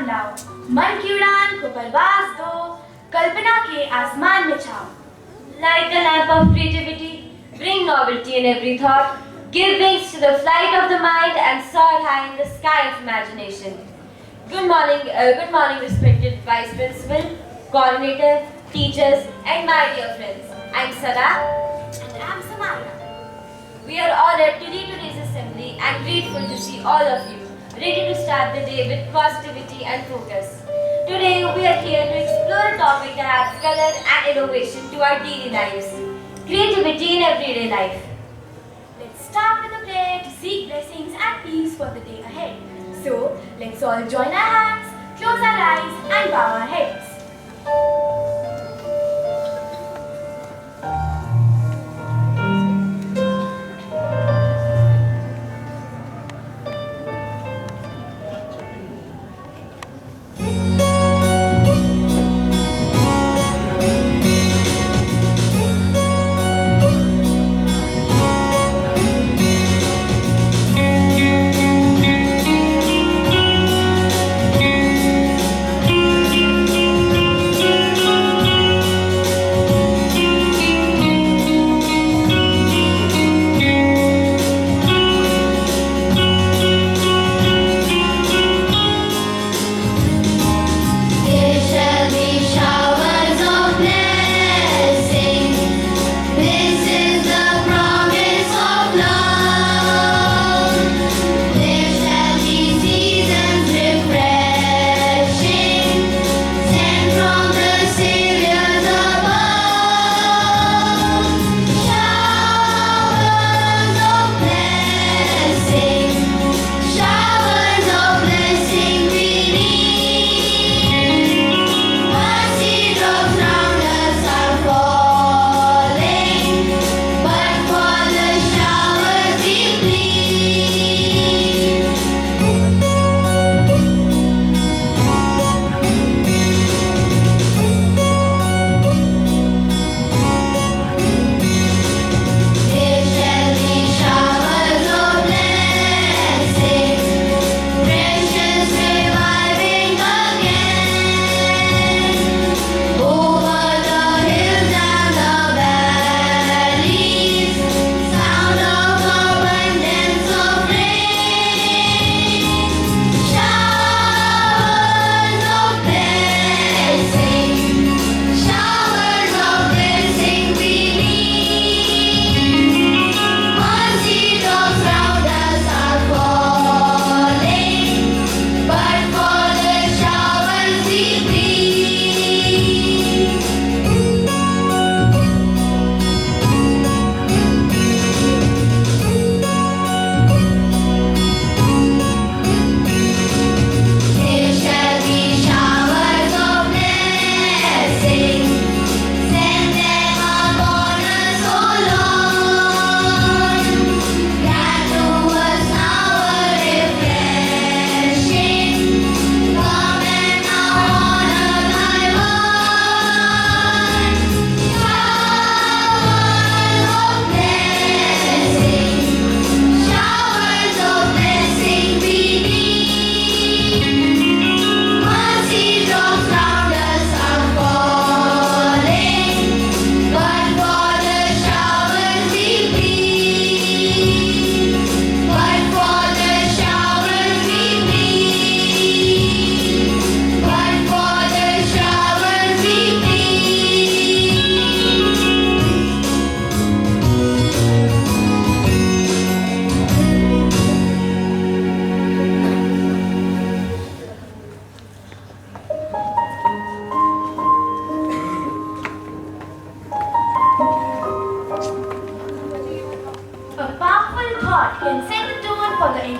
लाओ, मन की उड़ान को परवाज दो, कल्पना के आसमान में छाओ. Light the lamp of creativity, bring novelty in every thought, give wings to the flight of the mind and soar high in the sky of imagination. Good morning, respected Vice Principal, Coordinator, teachers, and my dear friends. I'm Sada. And I'm Samaya. We are honored to lead today's assembly and grateful to see all of you ready to start the day with positivity and focus. Today we are here to explore a topic that adds color and innovation to our daily lives. Creativity in everyday life. Let's start with a prayer to seek blessings and peace for the day ahead. So, let's all join our hands, close our eyes and bow our heads.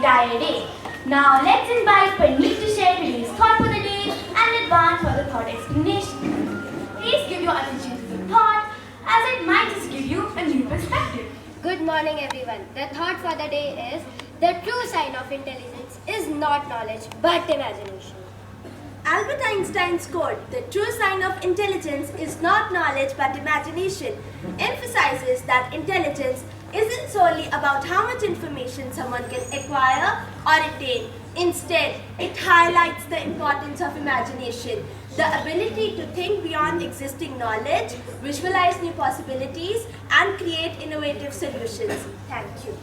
entire day. Now let's invite Parneet to share today's thought for the day and advance for the thought explanation. Please give your attention to the thought as it might just give you a new perspective. Good morning everyone. The thought for the day is the true sign of intelligence is not knowledge but imagination. Albert Einstein's quote, "The true sign of intelligence is not knowledge but imagination," emphasizes that intelligence isn't solely about how much information someone can acquire or retain. Instead, it highlights the importance of imagination, the ability to think beyond existing knowledge, visualize new possibilities, and create innovative solutions. Thank you.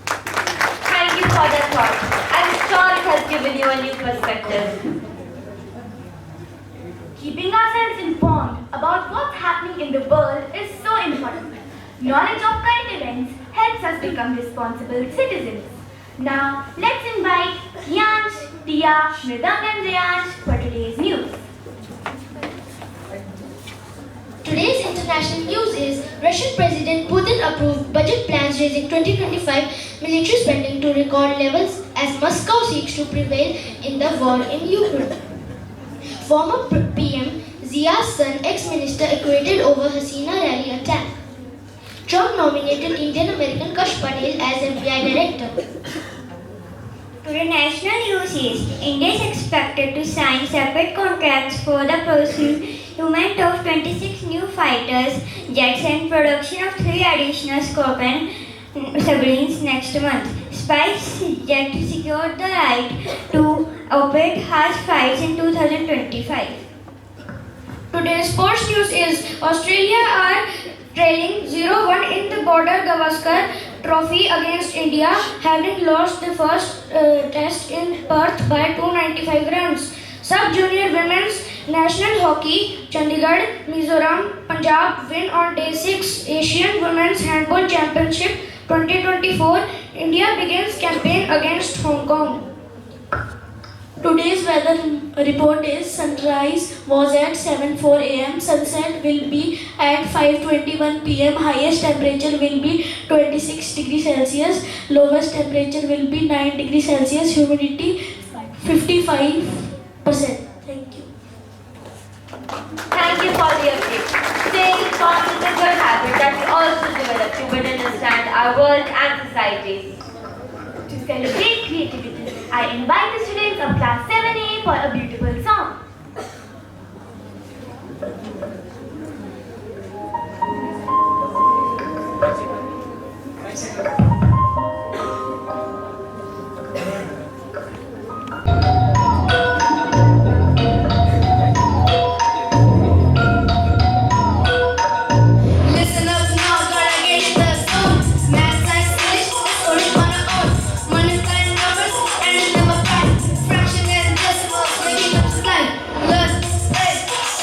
Thank you for that thought. I'm sure it has given you a new perspective. Keeping ourselves informed about what's happening in the world is so important. Knowledge of current events helps us become responsible citizens. Now, let's invite Yansh, Tia, Mridang and Rayansh for today's news. Today's international news is Russian President Putin approved budget plans raising 2025 military spending to record levels as Moscow seeks to prevail in the war in Ukraine. Former PM Zia's son, ex-minister, acquitted over Hasina rally attack. Trump nominated Indian-American Kash Patel as FBI director. Today national news is India is expected to sign separate contracts for the procurement of 26 new fighters jets and production of 3 additional Scorpion submarines next month. SpiceJet secured the right to operate harsh flights in 2025. Today's sports news is Australia are trailing 0-1 in the Border Gavaskar Trophy against India, having lost the first test in Perth by 295 runs. Sub-junior women's national hockey, Chandigarh, Mizoram, Punjab win on day 6 Asian Women's Handball Championship 2024. India begins campaign against Hong Kong. Today's weather report is sunrise was at 7:04 am, sunset will be at 5:21 pm, highest temperature will be 26 degrees Celsius, lowest temperature will be 9 degrees Celsius, humidity 55%. Thank you. Thank you for the update. Staying informed is a good habit that we all should develop to better understand our world and society. To celebrate creativity, I invite the students of class 7A for a beautiful song. Listen up now, gotta get the sound. Math science English, story on our own. Multiply numbers and number 5. Fraction and decimals, making up slide. Learn, play,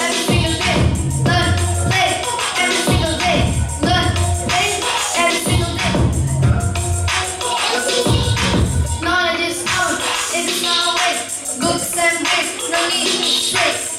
every single day. Learn, play, every single day. Learn, play, every single day. Knowledge is found, it is not a waste. Books and books, no need to stress.